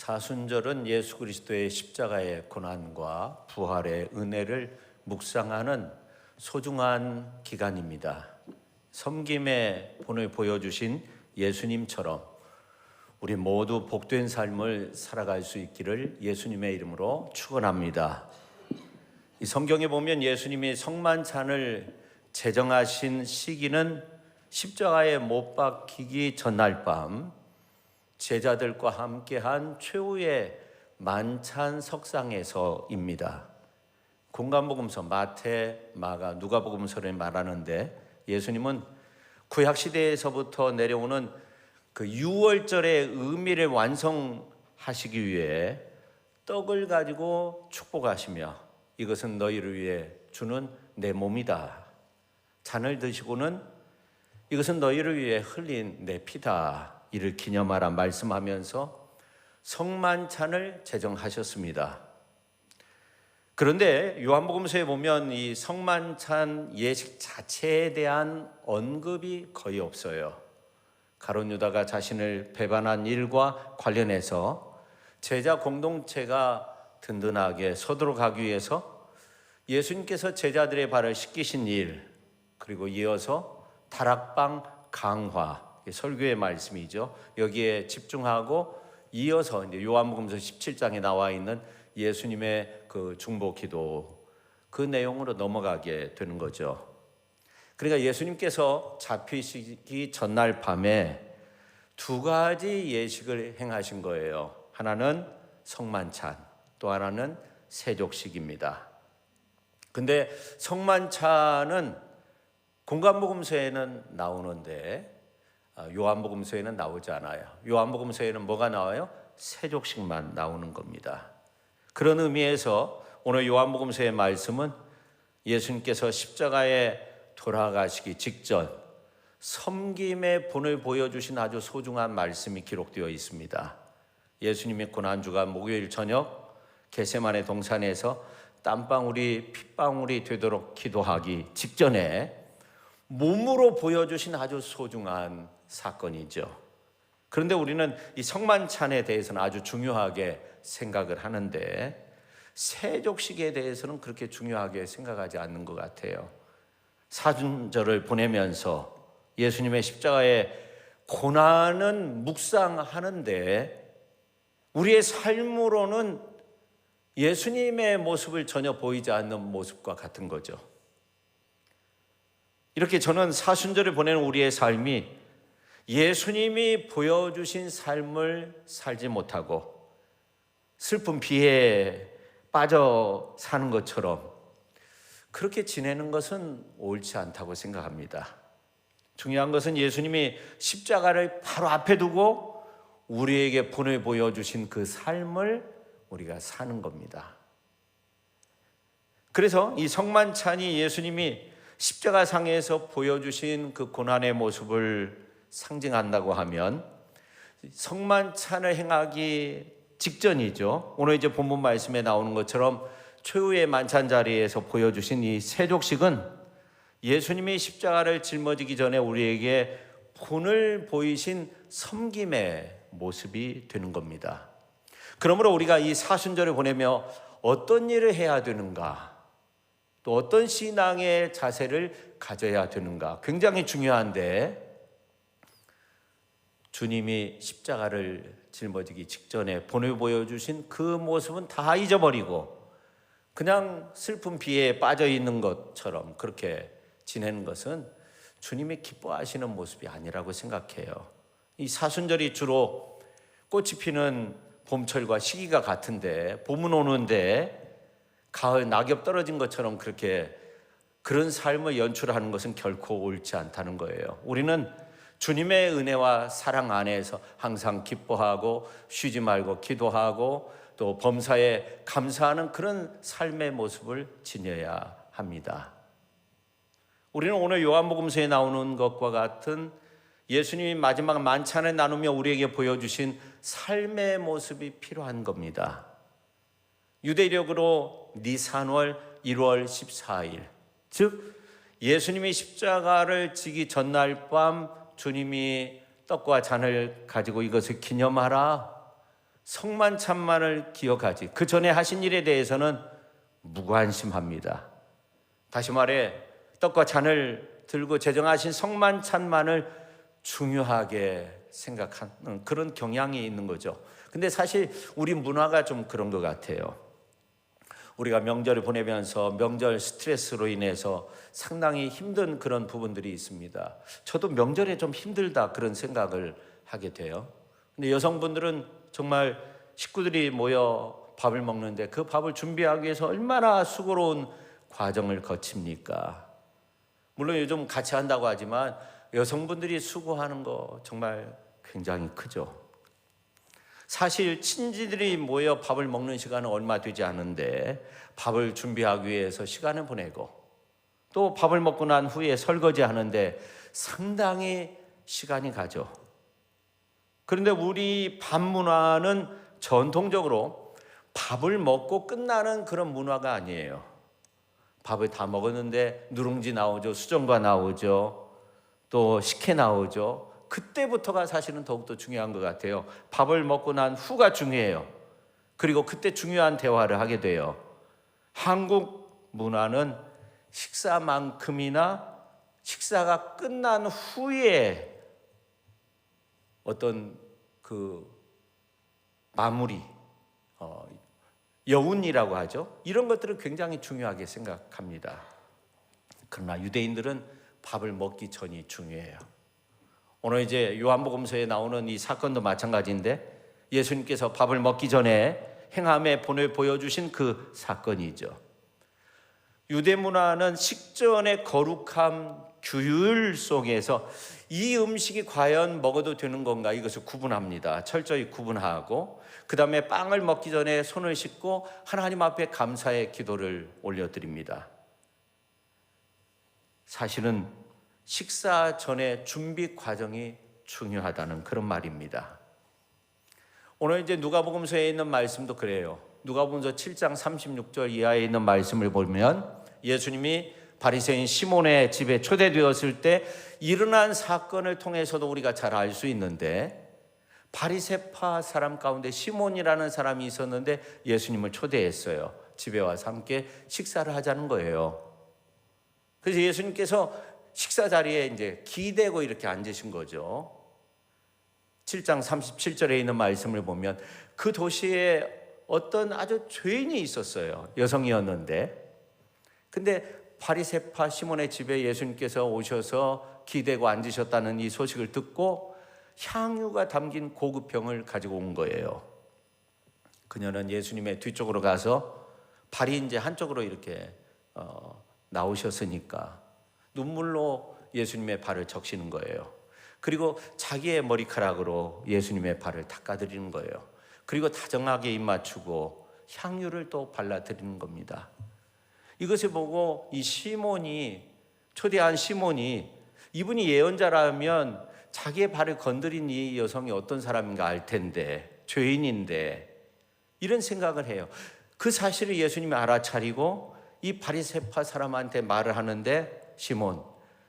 사순절은 예수 그리스도의 십자가의 고난과 부활의 은혜를 묵상하는 소중한 기간입니다. 섬김의 본을 보여주신 예수님처럼 우리 모두 복된 삶을 살아갈 수 있기를 예수님의 이름으로 축원합니다. 이 성경에 보면 예수님이 성만찬을 제정하신 시기는 십자가에 못 박히기 전날 밤 제자들과 함께한 최후의 만찬 석상에서입니다. 공간복음서 마태, 마가, 누가복음서를 말하는데 예수님은 구약 시대에서부터 내려오는 그 유월절의 의미를 완성하시기 위해 떡을 가지고 축복하시며 이것은 너희를 위해 주는 내 몸이다. 잔을 드시고는 이것은 너희를 위해 흘린 내 피다. 이를 기념하라 말씀하면서 성만찬을 제정하셨습니다. 그런데 요한복음서에 보면 이 성만찬 예식 자체에 대한 언급이 거의 없어요. 가룟 유다가 자신을 배반한 일과 관련해서 제자 공동체가 든든하게 서두르 가기 위해서 예수님께서 제자들의 발을 씻기신 일, 그리고 이어서 다락방 강화, 설교의 말씀이죠. 여기에 집중하고 이어서 이제 요한복음서 17장에 나와 있는 예수님의 그 중보 기도, 그 내용으로 넘어가게 되는 거죠. 그러니까 예수님께서 잡히시기 전날 밤에 두 가지 예식을 행하신 거예요. 하나는 성만찬, 또 하나는 세족식입니다. 근데 성만찬은 공간복음서에는 나오는데 요한복음서에는 나오지 않아요. 요한복음서에는 뭐가 나와요? 세족식만 나오는 겁니다. 그런 의미에서 오늘 요한복음서의 말씀은 예수님께서 십자가에 돌아가시기 직전 섬김의 본을 보여주신 아주 소중한 말씀이 기록되어 있습니다. 예수님의 고난주가 목요일 저녁 겟세마네 동산에서 땀방울이 핏방울이 되도록 기도하기 직전에 몸으로 보여주신 아주 소중한 사건이죠. 그런데 우리는 이 성만찬에 대해서는 아주 중요하게 생각을 하는데 세족식에 대해서는 그렇게 중요하게 생각하지 않는 것 같아요. 사순절을 보내면서 예수님의 십자가의 고난은 묵상하는데 우리의 삶으로는 예수님의 모습을 전혀 보이지 않는 모습과 같은 거죠. 이렇게 저는 사순절을 보내는 우리의 삶이 예수님이 보여주신 삶을 살지 못하고 슬픈 비에 빠져 사는 것처럼 그렇게 지내는 것은 옳지 않다고 생각합니다. 중요한 것은 예수님이 십자가를 바로 앞에 두고 우리에게 본을 보여주신 그 삶을 우리가 사는 겁니다. 그래서 이 성만찬이 예수님이 십자가상에서 보여주신 그 고난의 모습을 상징한다고 하면 성만찬을 행하기 직전이죠. 오늘 이제 본문 말씀에 나오는 것처럼 최후의 만찬 자리에서 보여주신 이 세족식은 예수님이 십자가를 짊어지기 전에 우리에게 본을 보이신 섬김의 모습이 되는 겁니다. 그러므로 우리가 이 사순절을 보내며 어떤 일을 해야 되는가, 또 어떤 신앙의 자세를 가져야 되는가 굉장히 중요한데 주님이 십자가를 짊어지기 직전에 본을 보여주신 그 모습은 다 잊어버리고 그냥 슬픈 비에 빠져 있는 것처럼 그렇게 지내는 것은 주님이 기뻐하시는 모습이 아니라고 생각해요. 이 사순절이 주로 꽃이 피는 봄철과 시기가 같은데 봄은 오는데 가을 낙엽 떨어진 것처럼 그렇게 그런 삶을 연출하는 것은 결코 옳지 않다는 거예요. 우리는 주님의 은혜와 사랑 안에서 항상 기뻐하고 쉬지 말고 기도하고 또 범사에 감사하는 그런 삶의 모습을 지녀야 합니다. 우리는 오늘 요한복음서에 나오는 것과 같은 예수님이 마지막 만찬을 나누며 우리에게 보여주신 삶의 모습이 필요한 겁니다. 유대력으로 니산월 1월 14일, 즉 예수님이 십자가를 지기 전날 밤 주님이 떡과 잔을 가지고 이것을 기념하라, 성만찬만을 기억하지 그 전에 하신 일에 대해서는 무관심합니다. 다시 말해 떡과 잔을 들고 제정하신 성만찬만을 중요하게 생각하는 그런 경향이 있는 거죠. 근데 사실 우리 문화가 좀 그런 것 같아요. 우리가 명절을 보내면서 명절 스트레스로 인해서 상당히 힘든 그런 부분들이 있습니다. 저도 명절에 좀 힘들다 그런 생각을 하게 돼요. 근데 여성분들은 정말 식구들이 모여 밥을 먹는데 그 밥을 준비하기 위해서 얼마나 수고로운 과정을 거칩니까? 물론 요즘 같이 한다고 하지만 여성분들이 수고하는 거 정말 굉장히 크죠. 사실 친지들이 모여 밥을 먹는 시간은 얼마 되지 않은데 밥을 준비하기 위해서 시간을 보내고 또 밥을 먹고 난 후에 설거지 하는데 상당히 시간이 가죠. 그런데 우리 밥 문화는 전통적으로 밥을 먹고 끝나는 그런 문화가 아니에요. 밥을 다 먹었는데 누룽지 나오죠. 수정과 나오죠. 또 식혜 나오죠. 그때부터가 사실은 더욱더 중요한 것 같아요. 밥을 먹고 난 후가 중요해요. 그리고 그때 중요한 대화를 하게 돼요. 한국 문화는 식사만큼이나 식사가 끝난 후에 어떤 그 마무리, 여운이라고 하죠. 이런 것들을 굉장히 중요하게 생각합니다. 그러나 유대인들은 밥을 먹기 전이 중요해요. 오늘 이제 요한복음서에 나오는 이 사건도 마찬가지인데 예수님께서 밥을 먹기 전에 행함에 보여주신 그 사건이죠. 유대 문화는 식전의 거룩함 규율 속에서 이 음식이 과연 먹어도 되는 건가 이것을 구분합니다. 철저히 구분하고 그 다음에 빵을 먹기 전에 손을 씻고 하나님 앞에 감사의 기도를 올려드립니다. 사실은 식사 전에 준비 과정이 중요하다는 그런 말입니다. 오늘 이제 누가복음서에 있는 말씀도 그래요. 누가복음서 7장 36절 이하에 있는 말씀을 보면 예수님이 바리새인 시몬의 집에 초대되었을 때 일어난 사건을 통해서도 우리가 잘 알 수 있는데 바리새파 사람 가운데 시몬이라는 사람이 있었는데 예수님을 초대했어요. 집에 와서 함께 식사를 하자는 거예요. 그래서 예수님께서 식사 자리에 이제 기대고 이렇게 앉으신 거죠. 7장 37절에 있는 말씀을 보면 그 도시에 어떤 아주 죄인이 있었어요. 여성이었는데. 근데 바리새파 시몬의 집에 예수님께서 오셔서 기대고 앉으셨다는 이 소식을 듣고 향유가 담긴 고급 병을 가지고 온 거예요. 그녀는 예수님의 뒤쪽으로 가서 발이 이제 한쪽으로 이렇게 나오셨으니까 눈물로 예수님의 발을 적시는 거예요. 그리고 자기의 머리카락으로 예수님의 발을 닦아드리는 거예요. 그리고 다정하게 입 맞추고 향유를 또 발라드리는 겁니다. 이것을 보고 이 시몬이 초대한 시몬이 이분이 예언자라면 자기의 발을 건드린 이 여성이 어떤 사람인가 알 텐데 죄인인데 이런 생각을 해요. 그 사실을 예수님이 알아차리고 이 바리새파 사람한테 말을 하는데 시몬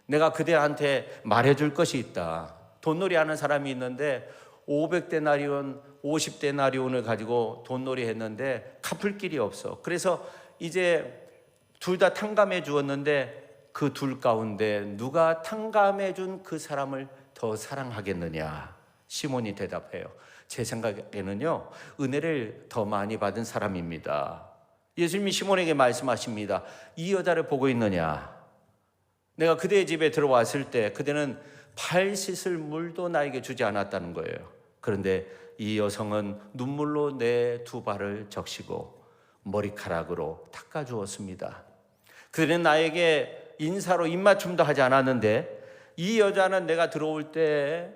내가 그대한테 말해줄 것이 있다. 돈놀이 하는 사람이 있는데 500데나리온 50데나리온을 가지고 돈놀이 했는데 갚을 길이 없어. 그래서 이제 둘 다 탕감해 주었는데 그 둘 가운데 누가 탕감해 준 그 사람을 더 사랑하겠느냐? 시몬이 대답해요. 제 생각에는요, 은혜를 더 많이 받은 사람입니다. 예수님이 시몬에게 말씀하십니다. 이 여자를 보고 있느냐? 내가 그대의 집에 들어왔을 때 그대는 발 씻을 물도 나에게 주지 않았다는 거예요. 그런데 이 여성은 눈물로 내 두 발을 적시고 머리카락으로 닦아주었습니다. 그들은 나에게 인사로 입맞춤도 하지 않았는데 이 여자는 내가 들어올 때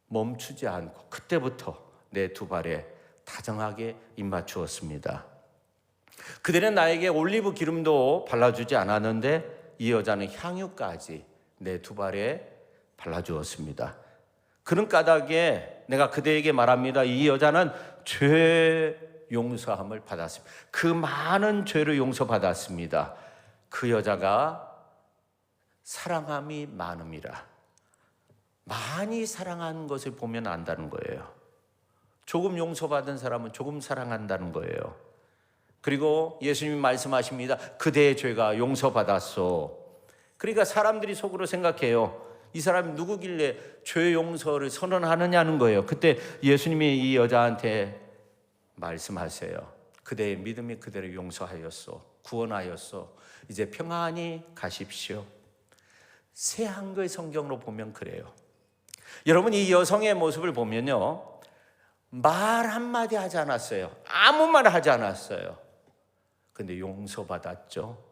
멈추지 않고 그때부터 내 두 발에 다정하게 입맞추었습니다. 그들은 나에게 올리브 기름도 발라주지 않았는데 이 여자는 향유까지 내 두 발에 발라주었습니다. 그런 까닭에 내가 그대에게 말합니다. 이 여자는 죄 용서함을 받았습니다. 그 많은 죄를 용서받았습니다. 그 여자가 사랑함이 많음이라. 많이 사랑한 것을 보면 안다는 거예요. 조금 용서받은 사람은 조금 사랑한다는 거예요. 그리고 예수님이 말씀하십니다. 그대의 죄가 용서받았소. 그러니까 사람들이 속으로 생각해요. 이 사람이 누구길래 죄 용서를 선언하느냐는 거예요. 그때 예수님이 이 여자한테 말씀하세요. 그대의 믿음이 그대를 용서하였소. 구원하였소. 이제 평안히 가십시오. 새 한글 성경으로 보면 그래요. 여러분, 이 여성의 모습을 보면요, 말 한마디 하지 않았어요. 아무 말 하지 않았어요. 근데 용서받았죠.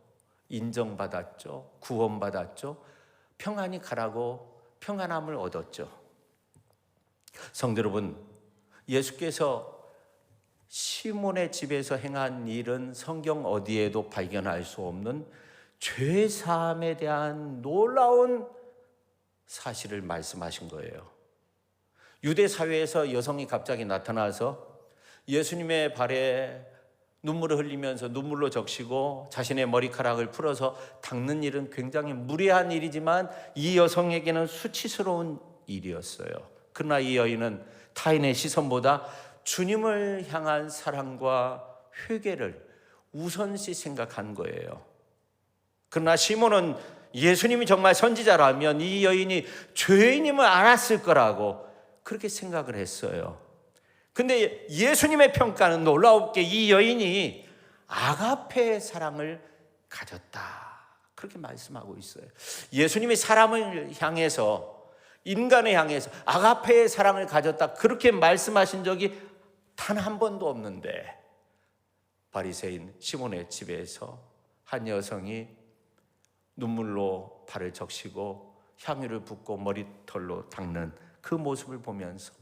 인정받았죠. 구원받았죠. 평안히 가라고 평안함을 얻었죠. 성도 여러분, 예수께서 시몬의 집에서 행한 일은 성경 어디에도 발견할 수 없는 죄사함에 대한 놀라운 사실을 말씀하신 거예요. 유대 사회에서 여성이 갑자기 나타나서 예수님의 발에 눈물을 흘리면서 눈물로 적시고 자신의 머리카락을 풀어서 닦는 일은 굉장히 무례한 일이지만 이 여성에게는 수치스러운 일이었어요. 그러나 이 여인은 타인의 시선보다 주님을 향한 사랑과 회개를 우선시 생각한 거예요. 그러나 시몬은 예수님이 정말 선지자라면 이 여인이 죄인임을 알았을 거라고 그렇게 생각을 했어요. 근데 예수님의 평가는 놀라웠게 이 여인이 아가페의 사랑을 가졌다, 그렇게 말씀하고 있어요. 예수님이 사람을 향해서, 인간을 향해서 아가페의 사랑을 가졌다, 그렇게 말씀하신 적이 단 한 번도 없는데 바리새인 시몬의 집에서 한 여성이 눈물로 발을 적시고 향유를 붓고 머리털로 닦는 그 모습을 보면서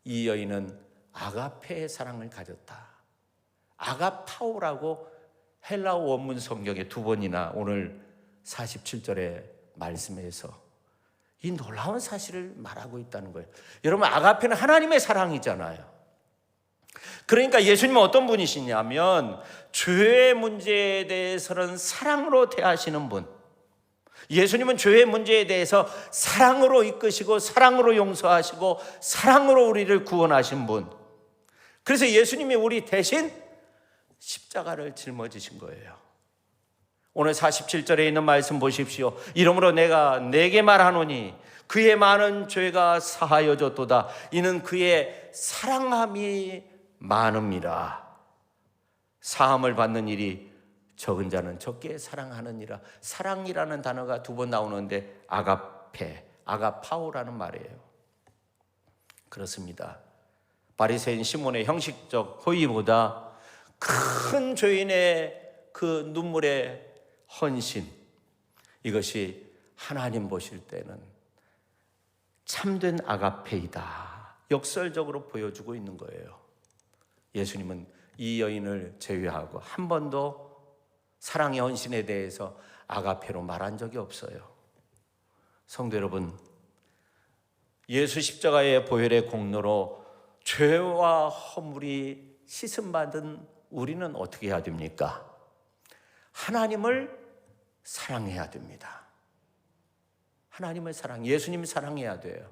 이 여인은 아가페의 사랑을 가졌다. 아가파오라고 헬라어 원문 성경에 2번이나 오늘 47절의 말씀에서 이 놀라운 사실을 말하고 있다는 거예요. 여러분, 아가페는 하나님의 사랑이잖아요. 그러니까 예수님은 어떤 분이시냐면 죄의 문제에 대해서는 사랑으로 대하시는 분. 예수님은 죄의 문제에 대해서 사랑으로 이끄시고 사랑으로 용서하시고 사랑으로 우리를 구원하신 분. 그래서 예수님이 우리 대신 십자가를 짊어지신 거예요. 오늘 47절에 있는 말씀 보십시오. 이러므로 내가 네게 말하노니 그의 많은 죄가 사하여졌도다. 이는 그의 사랑함이 많음이라. 사함을 받는 일이 적은 자는 적게 사랑하느니라. 사랑이라는 단어가 2번 나오는데 아가페, 아가파오라는 말이에요. 그렇습니다. 바리새인 시몬의 형식적 호의보다 큰 죄인의 그 눈물의 헌신, 이것이 하나님 보실 때는 참된 아가페이다, 역설적으로 보여주고 있는 거예요. 예수님은 이 여인을 제외하고 한 번도 사랑의 헌신에 대해서 아가페로 말한 적이 없어요. 성도 여러분, 예수 십자가의 보혈의 공로로 죄와 허물이 씻음받은 우리는 어떻게 해야 됩니까? 하나님을 사랑해야 됩니다. 하나님을 예수님 사랑해야 돼요.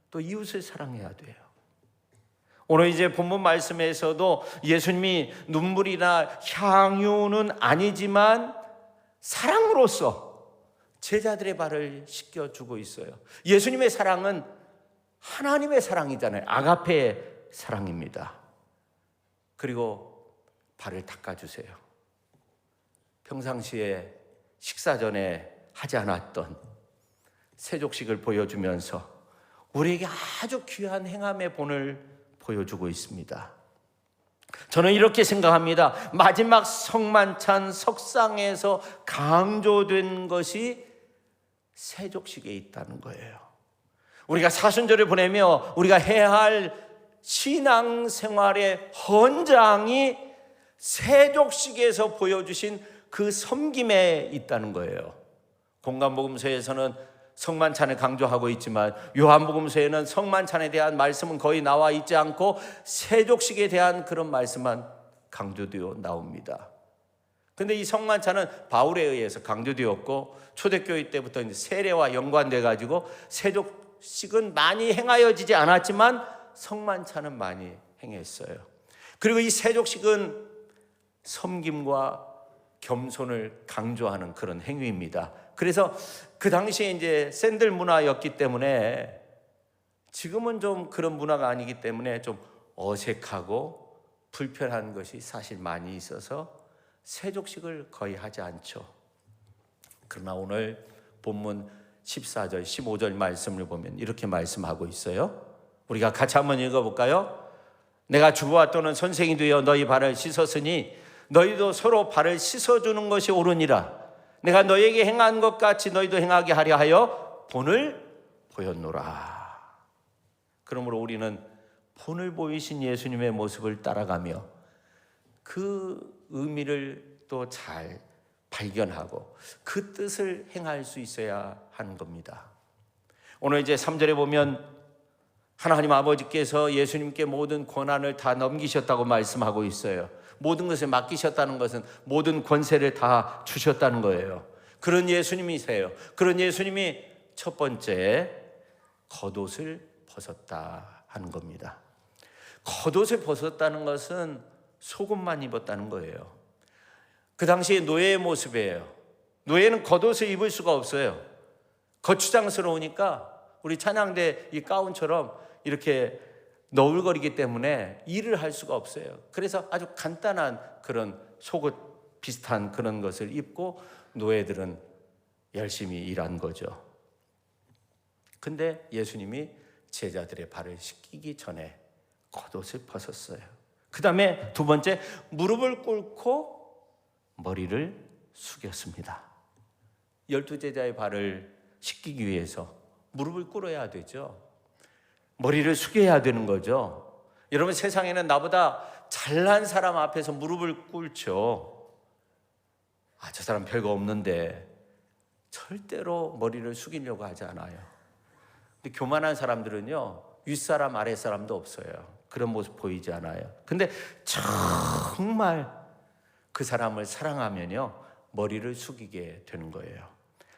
또 이웃을 사랑해야 돼요. 오늘 이제 본문 말씀에서도 예수님이 눈물이나 향유는 아니지만 사랑으로서 제자들의 발을 씻겨주고 있어요. 예수님의 사랑은 하나님의 사랑이잖아요. 아가페의 사랑입니다. 그리고 발을 닦아주세요. 평상시에 식사 전에 하지 않았던 세족식을 보여주면서 우리에게 아주 귀한 행함의 본을 보여주고 있습니다. 저는 이렇게 생각합니다. 마지막 성만찬 석상에서 강조된 것이 세족식에 있다는 거예요. 우리가 사순절을 보내며 우리가 해야 할 신앙생활의 헌장이 세족식에서 보여주신 그 섬김에 있다는 거예요. 공간복음서에서는 성만찬을 강조하고 있지만 요한복음서에는 성만찬에 대한 말씀은 거의 나와 있지 않고 세족식에 대한 그런 말씀만 강조되어 나옵니다. 그런데 이 성만찬은 바울에 의해서 강조되었고 초대교회 때부터 이제 세례와 연관돼 가지고 세족식은 많이 행하여지지 않았지만 성만찬은 많이 행했어요. 그리고 이 세족식은 섬김과 겸손을 강조하는 그런 행위입니다. 그래서 그 당시에 이제 샌들 문화였기 때문에 지금은 좀 그런 문화가 아니기 때문에 좀 어색하고 불편한 것이 사실 많이 있어서 세족식을 거의 하지 않죠. 그러나 오늘 본문 14절, 15절 말씀을 보면 이렇게 말씀하고 있어요. 우리가 같이 한번 읽어볼까요? 내가 주부와 또는 선생이 되어 너희 발을 씻었으니 너희도 서로 발을 씻어주는 것이 옳으니라. 내가 너희에게 행한 것 같이 너희도 행하게 하려 하여 본을 보였노라. 그러므로 우리는 본을 보이신 예수님의 모습을 따라가며 그 의미를 또 잘 발견하고 그 뜻을 행할 수 있어야 하는 겁니다. 오늘 이제 3절에 보면 하나님 아버지께서 예수님께 모든 권한을 다 넘기셨다고 말씀하고 있어요. 모든 것을 맡기셨다는 것은 모든 권세를 다 주셨다는 거예요. 그런 예수님이세요. 그런 예수님이 첫 번째 겉옷을 벗었다 하는 겁니다. 겉옷을 벗었다는 것은 속옷만 입었다는 거예요. 그 당시에 노예의 모습이에요. 노예는 겉옷을 입을 수가 없어요. 거추장스러우니까 우리 찬양대 이 가운처럼 이렇게 너울거리기 때문에 일을 할 수가 없어요. 그래서 아주 간단한 그런 속옷 비슷한 그런 것을 입고 노예들은 열심히 일한 거죠. 근데 예수님이 제자들의 발을 씻기기 전에 겉옷을 벗었어요. 그 다음에 두 번째, 무릎을 꿇고 머리를 숙였습니다. 12제자의 발을 씻기기 위해서 무릎을 꿇어야 되죠. 머리를 숙여야 되는 거죠. 여러분, 세상에는 나보다 잘난 사람 앞에서 무릎을 꿇죠. 저 사람 별거 없는데 절대로 머리를 숙이려고 하지 않아요. 근데 교만한 사람들은요, 윗사람 아랫사람도 없어요. 그런 모습 보이지 않아요. 근데 정말 그 사람을 사랑하면요, 머리를 숙이게 되는 거예요.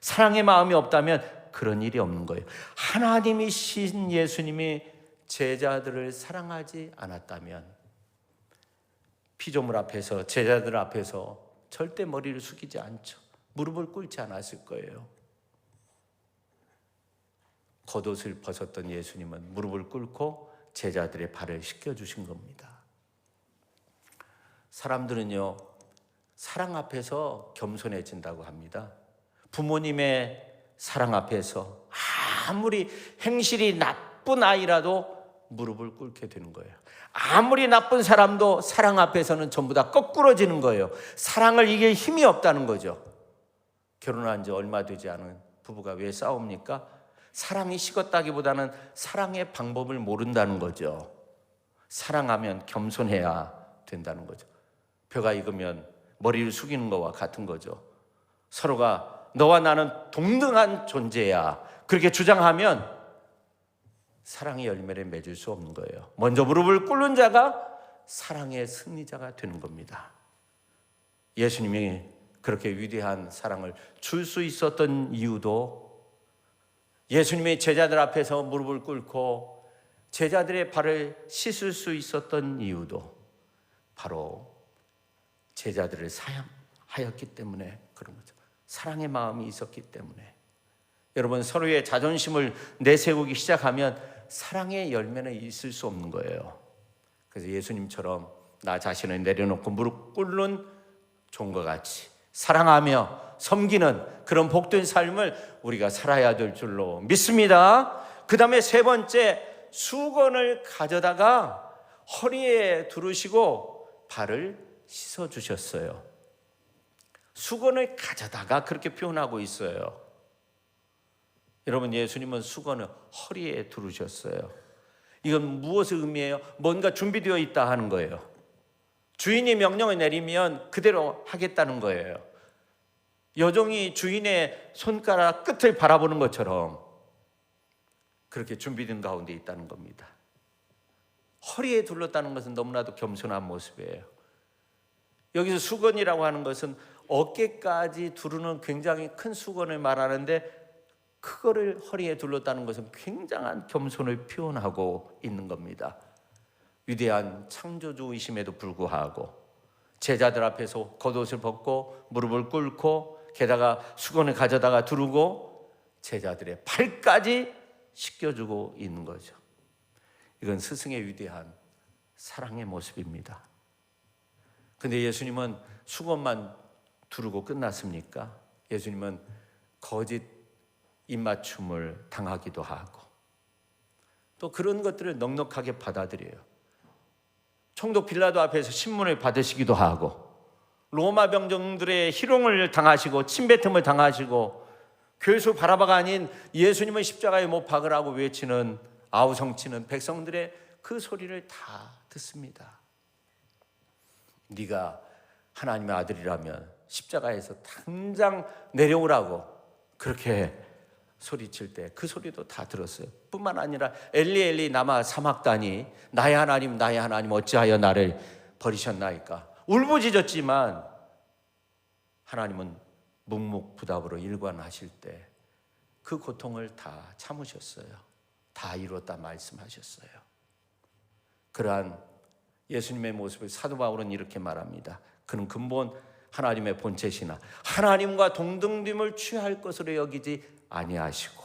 사랑의 마음이 없다면 그런 일이 없는 거예요. 하나님이신 예수님이 제자들을 사랑하지 않았다면 피조물 앞에서, 제자들 앞에서 절대 머리를 숙이지 않죠. 무릎을 꿇지 않았을 거예요. 겉옷을 벗었던 예수님은 무릎을 꿇고 제자들의 발을 씻겨주신 겁니다. 사람들은요, 사랑 앞에서 겸손해진다고 합니다. 부모님의 사랑 앞에서 아무리 행실이 나쁜 아이라도 무릎을 꿇게 되는 거예요. 아무리 나쁜 사람도 사랑 앞에서는 전부 다 거꾸러지는 거예요. 사랑을 이길 힘이 없다는 거죠. 결혼한 지 얼마 되지 않은 부부가 왜 싸웁니까? 사랑이 식었다기보다는 사랑의 방법을 모른다는 거죠. 사랑하면 겸손해야 된다는 거죠. 벼가 익으면 머리를 숙이는 것과 같은 거죠. 서로가 너와 나는 동등한 존재야, 그렇게 주장하면 사랑의 열매를 맺을 수 없는 거예요. 먼저 무릎을 꿇는 자가 사랑의 승리자가 되는 겁니다. 예수님이 그렇게 위대한 사랑을 줄 수 있었던 이유도, 예수님의 제자들 앞에서 무릎을 꿇고 제자들의 발을 씻을 수 있었던 이유도 바로 제자들을 사랑하였기 때문에 그런 거죠. 사랑의 마음이 있었기 때문에. 여러분, 서로의 자존심을 내세우기 시작하면 사랑의 열매는 있을 수 없는 거예요. 그래서 예수님처럼 나 자신을 내려놓고 무릎 꿇는 종과 같이 사랑하며 섬기는 그런 복된 삶을 우리가 살아야 될 줄로 믿습니다. 그 다음에 세 번째, 수건을 가져다가 허리에 두르시고 발을 씻어주셨어요. 수건을 가져다가 그렇게 표현하고 있어요. 여러분, 예수님은 수건을 허리에 두르셨어요. 이건 무엇을 의미해요? 뭔가 준비되어 있다 하는 거예요. 주인이 명령을 내리면 그대로 하겠다는 거예요. 여종이 주인의 손가락 끝을 바라보는 것처럼 그렇게 준비된 가운데 있다는 겁니다. 허리에 둘렀다는 것은 너무나도 겸손한 모습이에요. 여기서 수건이라고 하는 것은 어깨까지 두르는 굉장히 큰 수건을 말하는데, 그거를 허리에 둘렀다는 것은 굉장한 겸손을 표현하고 있는 겁니다. 위대한 창조주이심에도 불구하고 제자들 앞에서 겉옷을 벗고 무릎을 꿇고 게다가 수건을 가져다가 두르고 제자들의 발까지 씻겨주고 있는 거죠. 이건 스승의 위대한 사랑의 모습입니다. 근데 예수님은 수건만 두르고 끝났습니까? 예수님은 거짓 입맞춤을 당하기도 하고 또 그런 것들을 넉넉하게 받아들여요. 총독 빌라도 앞에서 신문을 받으시기도 하고 로마 병정들의 희롱을 당하시고 침뱉음을 당하시고 괴수 바라바가 아닌 예수님은 십자가에 못 박으라고 외치는 아우성치는 백성들의 그 소리를 다 듣습니다. 네가 하나님의 아들이라면 십자가에서 당장 내려오라고 그렇게 소리칠 때 그 소리도 다 들었어요. 뿐만 아니라 엘리 엘리 나마 사막다니 나의 하나님 어찌하여 나를 버리셨나이까. 울부짖었지만 하나님은 묵묵부답으로 일관하실 때 그 고통을 다 참으셨어요. 다 이뤘다 말씀하셨어요. 그러한 예수님의 모습을 사도 바울은 이렇게 말합니다. 그는 근본 하나님의 본체시나 하나님과 동등됨을 취할 것으로 여기지 아니하시고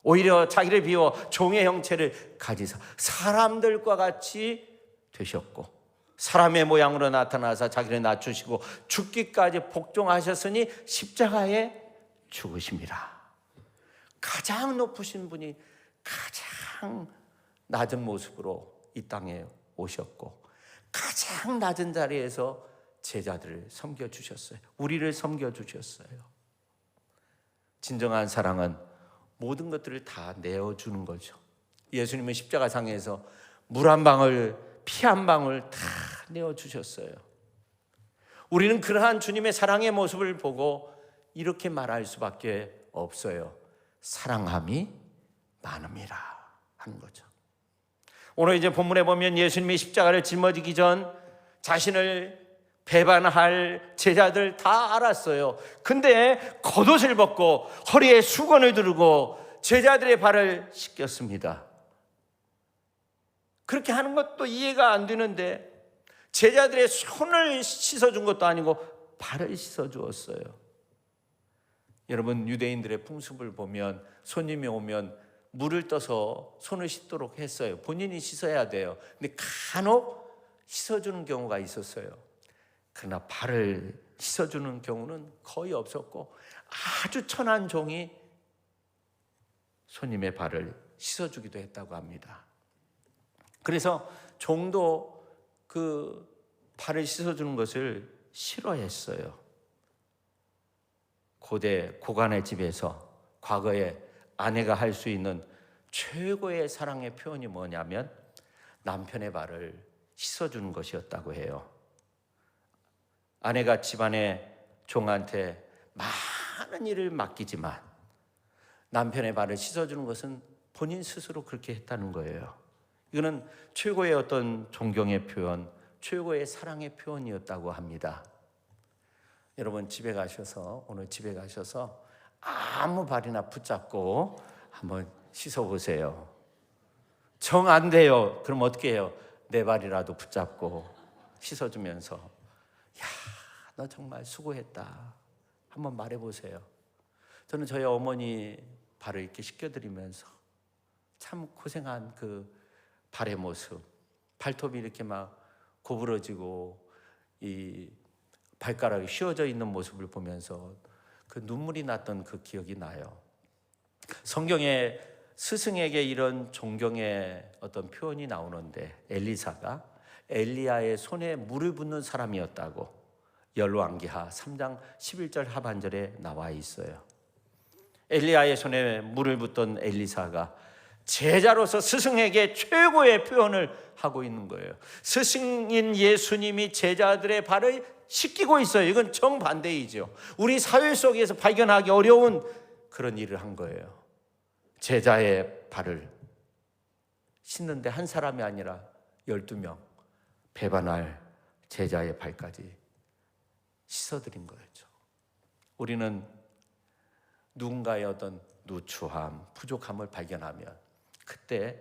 오히려 자기를 비워 종의 형체를 가지사 사람들과 같이 되셨고 사람의 모양으로 나타나사 자기를 낮추시고 죽기까지 복종하셨으니 십자가에 죽으심이라. 가장 높으신 분이 가장 낮은 모습으로 이 땅에 오셨고 가장 낮은 자리에서 제자들을 섬겨주셨어요. 우리를 섬겨주셨어요. 진정한 사랑은 모든 것들을 다 내어주는 거죠. 예수님은 십자가상에서 물 한 방울, 피 한 방울 다 내어주셨어요. 우리는 그러한 주님의 사랑의 모습을 보고 이렇게 말할 수밖에 없어요. 사랑함이 많음이라 하는 거죠. 오늘 이제 본문에 보면 예수님이 십자가를 짊어지기 전 자신을 배반할 제자들 다 알았어요. 근데 겉옷을 벗고 허리에 수건을 두르고 제자들의 발을 씻겼습니다. 그렇게 하는 것도 이해가 안 되는데 제자들의 손을 씻어준 것도 아니고 발을 씻어주었어요. 여러분 유대인들의 풍습을 보면 손님이 오면 물을 떠서 손을 씻도록 했어요. 본인이 씻어야 돼요. 근데 간혹 씻어주는 경우가 있었어요. 그러나 발을 씻어주는 경우는 거의 없었고 아주 천한 종이 손님의 발을 씻어주기도 했다고 합니다. 그래서 종도 그 발을 씻어주는 것을 싫어했어요. 고대 고관의 집에서 과거에 아내가 할 수 있는 최고의 사랑의 표현이 뭐냐면 남편의 발을 씻어주는 것이었다고 해요. 아내가 집안의 종한테 많은 일을 맡기지만 남편의 발을 씻어주는 것은 본인 스스로 그렇게 했다는 거예요. 이거는 최고의 어떤 존경의 표현, 최고의 사랑의 표현이었다고 합니다. 여러분 오늘 집에 가셔서 아무 발이나 붙잡고 한번 씻어보세요. 정 안 돼요. 그럼 어떻게 해요? 내 발이라도 붙잡고 씻어주면서 야, 너 정말 수고했다. 한번 말해보세요. 저는 저희 어머니 발을 이렇게 씻겨드리면서 참 고생한 그 발의 모습, 발톱이 이렇게 막 고부러지고 이 발가락이 휘어져 있는 모습을 보면서 그 눈물이 났던 그 기억이 나요. 성경에 스승에게 이런 존경의 어떤 표현이 나오는데 엘리사가 엘리야의 손에 물을 붓는 사람이었다고 열왕기하 3장 11절 하반절에 나와 있어요. 엘리야의 손에 물을 붓던 엘리사가 제자로서 스승에게 최고의 표현을 하고 있는 거예요. 스승인 예수님이 제자들의 발을 씻기고 있어요. 이건 정반대이죠. 우리 사회 속에서 발견하기 어려운 그런 일을 한 거예요. 제자의 발을 씻는데 한 사람이 아니라 12명 배반할 제자의 발까지 씻어드린 거였죠. 우리는 누군가의 어떤 누추함, 부족함을 발견하면 그때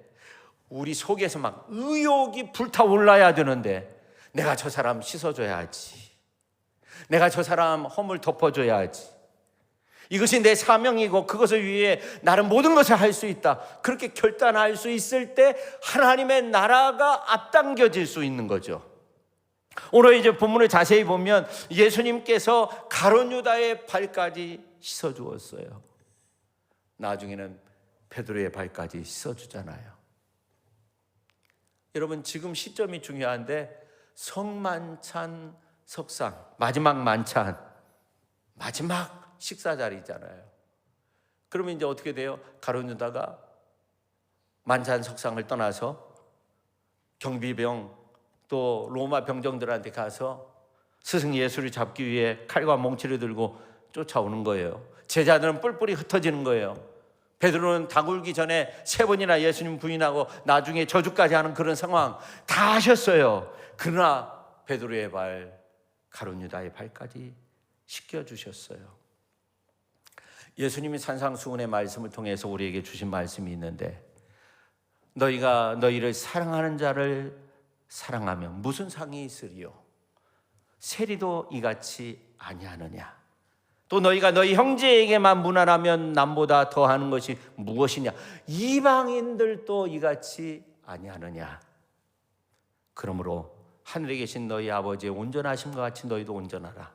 우리 속에서 막 의욕이 불타올라야 되는데, 내가 저 사람 씻어줘야지, 내가 저 사람 허물 덮어줘야지, 이것이 내 사명이고 그것을 위해 나는 모든 것을 할 수 있다, 그렇게 결단할 수 있을 때 하나님의 나라가 앞당겨질 수 있는 거죠. 오늘 이제 본문을 자세히 보면 예수님께서 가룟 유다의 발까지 씻어주었어요. 나중에는 베드로의 발까지 씻어주잖아요. 여러분, 지금 시점이 중요한데, 성만찬 석상, 마지막 만찬, 마지막 식사 자리잖아요. 그러면 이제 어떻게 돼요? 가룟 유다가 만찬 석상을 떠나서 경비병 또 로마 병정들한테 가서 스승 예수를 잡기 위해 칼과 몽치를 들고 쫓아오는 거예요. 제자들은 뿔뿔이 흩어지는 거예요. 베드로는 다 굴기 전에 3번이나 예수님 부인하고 나중에 저주까지 하는 그런 상황 다 하셨어요. 그러나 베드로의 발, 가룟 유다의 발까지 씻겨주셨어요. 예수님이 산상수훈의 말씀을 통해서 우리에게 주신 말씀이 있는데, 너희가 너희를 사랑하는 자를 사랑하면 무슨 상이 있으리요? 세리도 이같이 아니하느냐? 또 너희가 너희 형제에게만 문안하면 남보다 더하는 것이 무엇이냐? 이방인들도 이같이 아니하느냐? 그러므로 하늘에 계신 너희 아버지의 온전하심과 같이 너희도 온전하라.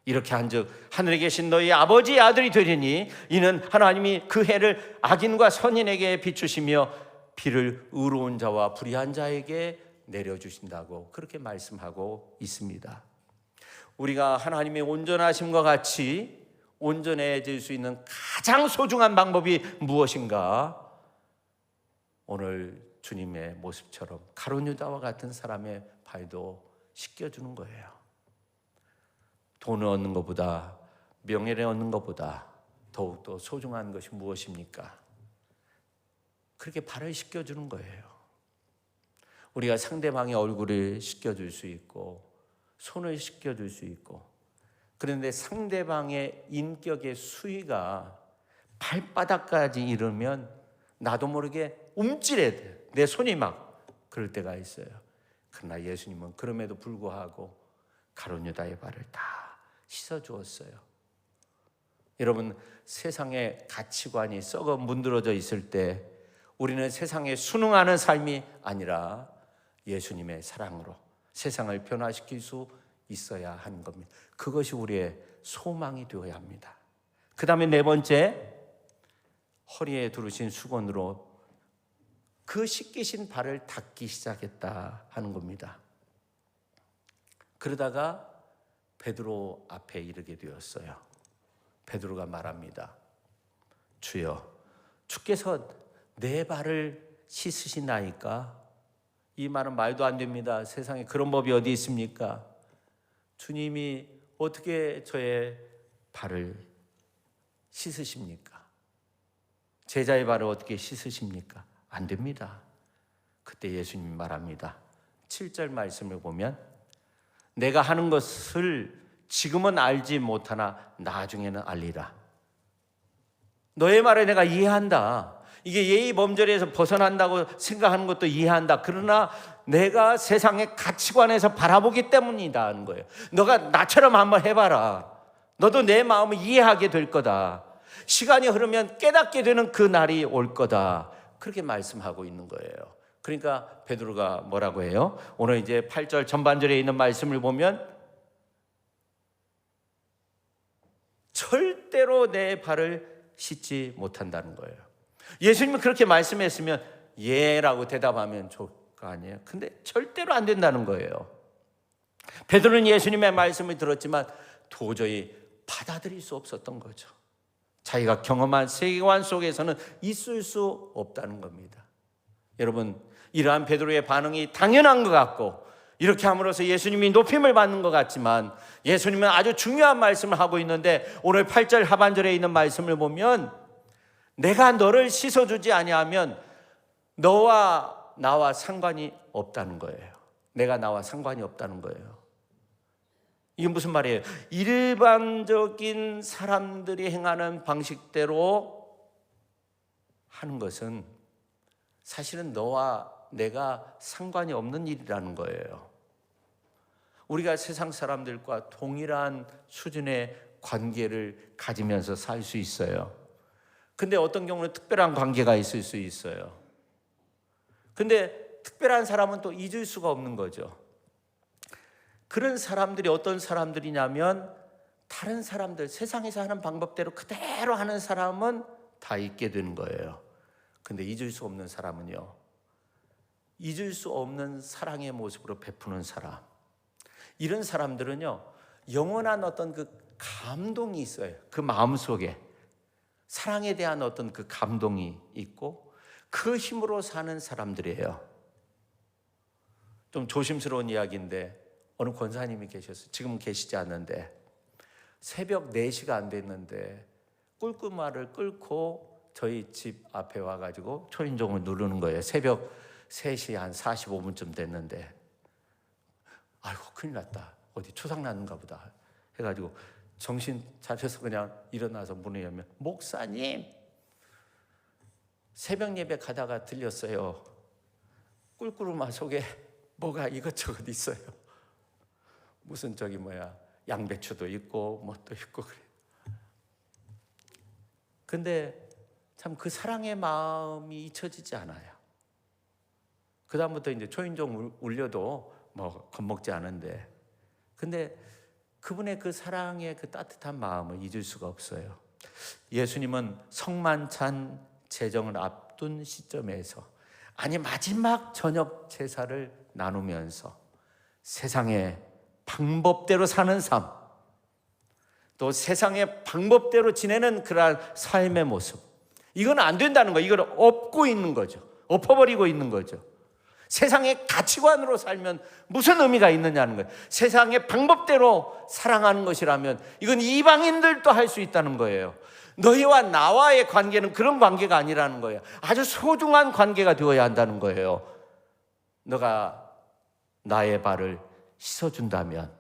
이렇게 한즉 하늘에 계신 너희 아버지의 아들이 되리니 이는 하나님이 그 해를 악인과 선인에게 비추시며 비를 의로운 자와 불의한 자에게 내려주신다고 그렇게 말씀하고 있습니다. 우리가 하나님의 온전하심과 같이 온전해질 수 있는 가장 소중한 방법이 무엇인가? 오늘 주님의 모습처럼 가룟 유다와 같은 사람의 발도 씻겨주는 거예요. 돈을 얻는 것보다, 명예를 얻는 것보다 더욱더 소중한 것이 무엇입니까? 그렇게 발을 씻겨주는 거예요. 우리가 상대방의 얼굴을 씻겨줄 수 있고 손을 씻겨줄 수 있고, 그런데 상대방의 인격의 수위가 발바닥까지 이르면 나도 모르게 움찔해야 돼요. 내 손이 막 그럴 때가 있어요. 그러나 예수님은 그럼에도 불구하고 가룟 유다의 발을 다 씻어주었어요. 여러분, 세상의 가치관이 썩어 문드러져 있을 때 우리는 세상에 순응하는 삶이 아니라 예수님의 사랑으로 세상을 변화시킬 수 있어야 하는 겁니다. 그것이 우리의 소망이 되어야 합니다. 그 다음에 4번째, 허리에 두르신 수건으로 그 씻기신 발을 닦기 시작했다 하는 겁니다. 그러다가 베드로 앞에 이르게 되었어요. 베드로가 말합니다. 주여, 주께서 내 발을 씻으시나이까? 이 말은 말도 안 됩니다. 세상에 그런 법이 어디 있습니까? 주님이 어떻게 저의 발을 씻으십니까? 제자의 발을 어떻게 씻으십니까? 안 됩니다. 그때 예수님이 말합니다. 7절 말씀을 보면, 내가 하는 것을 지금은 알지 못하나 나중에는 알리라. 너의 말을 내가 이해한다. 이게 예의 범절에서 벗어난다고 생각하는 것도 이해한다. 그러나 내가 세상의 가치관에서 바라보기 때문이다 하는 거예요. 너가 나처럼 한번 해봐라. 너도 내 마음을 이해하게 될 거다. 시간이 흐르면 깨닫게 되는 그 날이 올 거다. 그렇게 말씀하고 있는 거예요. 그러니까 베드로가 뭐라고 해요? 오늘 이제 8절 전반절에 있는 말씀을 보면 절대로 내 발을 씻지 못한다는 거예요. 예수님은 그렇게 말씀했으면 예라고 대답하면 좋을 거 아니에요. 근데 절대로 안 된다는 거예요. 베드로는 예수님의 말씀을 들었지만 도저히 받아들일 수 없었던 거죠. 자기가 경험한 세계관 속에서는 있을 수 없다는 겁니다. 여러분, 이러한 베드로의 반응이 당연한 것 같고 이렇게 함으로써 예수님이 높임을 받는 것 같지만 예수님은 아주 중요한 말씀을 하고 있는데 오늘 8절 하반절에 있는 말씀을 보면 내가 너를 씻어주지 아니하면 너와 나와 상관이 없다는 거예요. 내가 나와 상관이 없다는 거예요. 이게 무슨 말이에요? 일반적인 사람들이 행하는 방식대로 하는 것은 사실은 너와 내가 상관이 없는 일이라는 거예요. 우리가 세상 사람들과 동일한 수준의 관계를 가지면서 살 수 있어요. 근데 어떤 경우는 특별한 관계가 있을 수 있어요. 근데 특별한 사람은 또 잊을 수가 없는 거죠. 그런 사람들이 어떤 사람들이냐면 다른 사람들, 세상에서 하는 방법대로 그대로 하는 사람은 다 잊게 되는 거예요. 근데 잊을 수 없는 사람은요, 잊을 수 없는 사랑의 모습으로 베푸는 사람, 이런 사람들은요 영원한 어떤 그 감동이 있어요. 그 마음속에 사랑에 대한 어떤 그 감동이 있고 그 힘으로 사는 사람들이에요. 좀 조심스러운 이야기인데 어느 권사님이 계셨어요. 지금 계시지 않는데 새벽 4시가 안 됐는데 꿀꿀말을 끓고 저희 집 앞에 와가지고 초인종을 누르는 거예요. 새벽 3시 한 45분쯤 됐는데 아이고 큰일 났다, 어디 초상 났는가 보다 해가지고 정신 차려서 그냥 일어나서 문을 열면, 목사님 새벽 예배 가다가 들렸어요. 꿀꿀말 속에 뭐가 이것저것 있어요. 무슨 양배추도 있고 뭣도 있고 그래요. 근데 참 그 사랑의 마음이 잊혀지지 않아요. 그 다음부터 이제 초인종 울려도 겁먹지 않은데, 근데 그분의 그 사랑의 그 따뜻한 마음을 잊을 수가 없어요. 예수님은 성만찬 제정을 앞둔 시점에서, 아니 마지막 저녁 제사를 나누면서 세상의 방법대로 사는 삶, 또 세상의 방법대로 지내는 그러한 삶의 모습, 이건 안 된다는 거예요. 이걸 엎고 있는 거죠. 엎어버리고 있는 거죠. 세상의 가치관으로 살면 무슨 의미가 있느냐는 거예요. 세상의 방법대로 사랑하는 것이라면 이건 이방인들도 할 수 있다는 거예요. 너희와 나와의 관계는 그런 관계가 아니라는 거예요. 아주 소중한 관계가 되어야 한다는 거예요. 너가 나의 발을 씻어준다면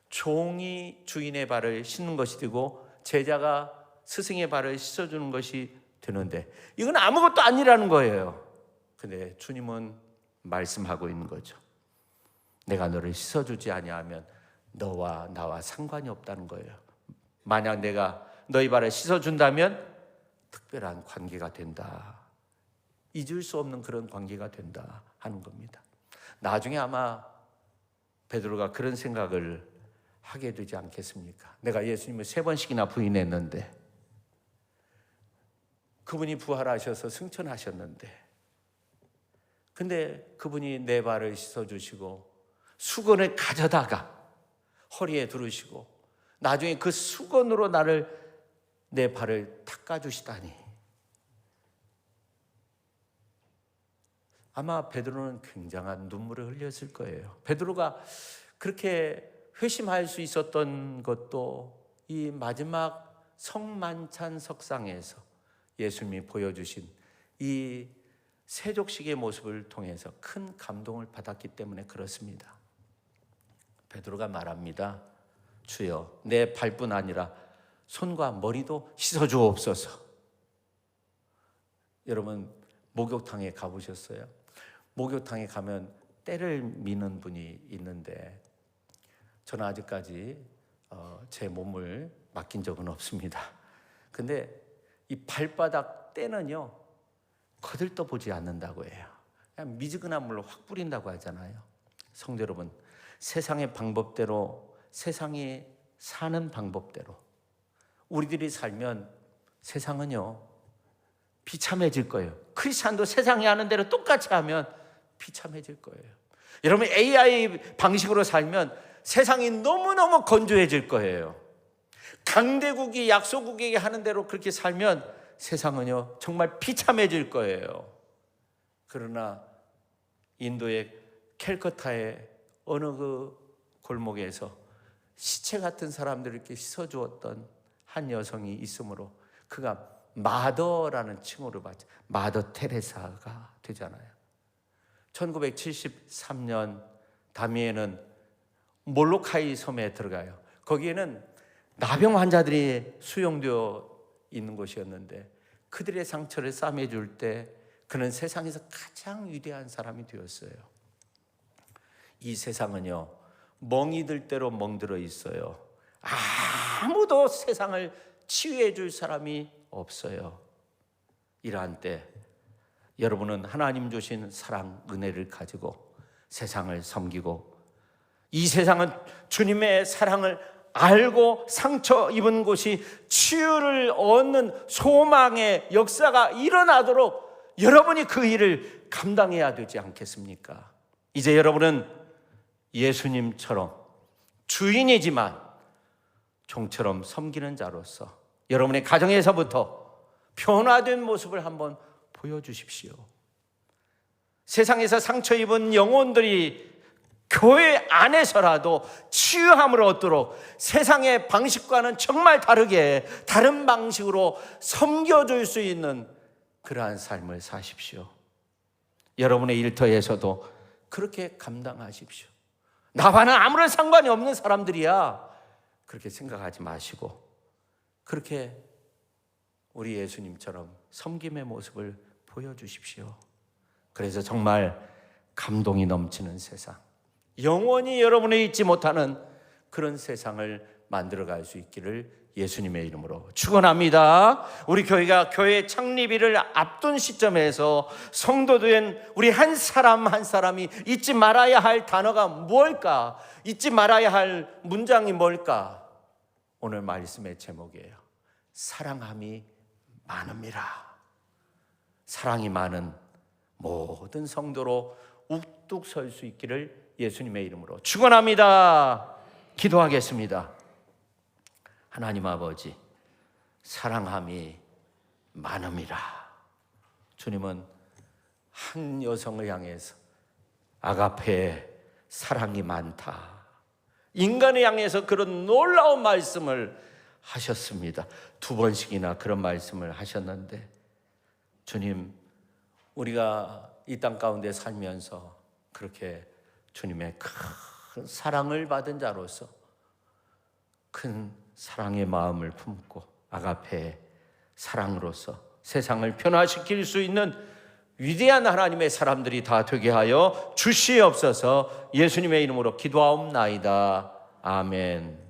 종이 주인의 발을 씻는 것이 되고 제자가 스승의 발을 씻어주는 것이 되는데, 이건 아무것도 아니라는 거예요. 근데 주님은 말씀하고 있는 거죠. 내가 너를 씻어주지 아니하면 너와 나와 상관이 없다는 거예요. 만약 내가 너희 발을 씻어준다면 특별한 관계가 된다, 잊을 수 없는 그런 관계가 된다 하는 겁니다. 나중에 아마 베드로가 그런 생각을 하게 되지 않겠습니까? 내가 예수님을 3번씩이나 부인했는데, 그분이 부활하셔서 승천하셨는데, 근데 그분이 내 발을 씻어주시고 수건을 가져다가 허리에 두르시고 나중에 그 수건으로 내 발을 닦아주시다니, 아마 베드로는 굉장한 눈물을 흘렸을 거예요. 베드로가 그렇게 회심할 수 있었던 것도 이 마지막 성만찬 석상에서 예수님이 보여주신 이 세족식의 모습을 통해서 큰 감동을 받았기 때문에 그렇습니다. 베드로가 말합니다. 주여, 내 발뿐 아니라 손과 머리도 씻어주옵소서. 여러분 목욕탕에 가보셨어요? 목욕탕에 가면 때를 미는 분이 있는데 저는 아직까지 제 몸을 맡긴 적은 없습니다. 근데 이 발바닥 때는요 거들떠 보지 않는다고 해요. 그냥 미지근한 물로 확 뿌린다고 하잖아요. 성도 여러분, 세상의 방법대로, 세상이 사는 방법대로 우리들이 살면 세상은요 비참해질 거예요. 크리스찬도 세상이 하는 대로 똑같이 하면 비참해질 거예요. 여러분 AI 방식으로 살면 세상이 너무너무 건조해질 거예요. 강대국이 약소국에게 하는 대로 그렇게 살면 세상은요 정말 비참해질 거예요. 그러나 인도의 캘커타의 어느 그 골목에서 시체 같은 사람들을 이렇게 씻어주었던 한 여성이 있으므로 그가 마더라는 칭호를 받죠. 마더 테레사가 되잖아요. 1973년 다미에는 몰로카이 섬에 들어가요. 거기에는 나병 환자들이 수용되어 있는 곳이었는데 그들의 상처를 싸매줄 때 그는 세상에서 가장 위대한 사람이 되었어요. 이 세상은요, 멍이들 대로 멍들어 있어요. 아무도 세상을 치유해 줄 사람이 없어요. 이러한 때 여러분은 하나님 주신 사랑, 은혜를 가지고 세상을 섬기고, 이 세상은 주님의 사랑을 알고 상처 입은 곳이 치유를 얻는 소망의 역사가 일어나도록 여러분이 그 일을 감당해야 되지 않겠습니까? 이제 여러분은 예수님처럼 주인이지만 종처럼 섬기는 자로서 여러분의 가정에서부터 변화된 모습을 한번 보여주십시오. 세상에서 상처 입은 영혼들이 교회 안에서라도 치유함을 얻도록 세상의 방식과는 정말 다르게 다른 방식으로 섬겨줄 수 있는 그러한 삶을 사십시오. 여러분의 일터에서도 그렇게 감당하십시오. 나와는 아무런 상관이 없는 사람들이야, 그렇게 생각하지 마시고 그렇게 우리 예수님처럼 섬김의 모습을 보여주십시오. 그래서 정말 감동이 넘치는 세상, 영원히 여러분이 잊지 못하는 그런 세상을 만들어갈 수 있기를 예수님의 이름으로 축원합니다. 우리 교회가 교회 창립일을 앞둔 시점에서 성도된 우리 한 사람 한 사람이 잊지 말아야 할 단어가 뭘까? 잊지 말아야 할 문장이 뭘까? 오늘 말씀의 제목이에요. 사랑함이 많음이라. 사랑이 많은 모든 성도로 우뚝 설 수 있기를 예수님의 이름으로 축원합니다. 기도하겠습니다. 하나님 아버지, 사랑함이 많음이라. 주님은 한 여성을 향해서 아가페의 사랑이 많다, 인간을 향해서 그런 놀라운 말씀을 하셨습니다. 2번씩이나 그런 말씀을 하셨는데, 주님, 우리가 이 땅 가운데 살면서 그렇게 주님의 큰 사랑을 받은 자로서 큰 사랑의 마음을 품고 아가페의 사랑으로서 세상을 변화시킬 수 있는 위대한 하나님의 사람들이 다 되게 하여 주시옵소서. 예수님의 이름으로 기도하옵나이다. 아멘.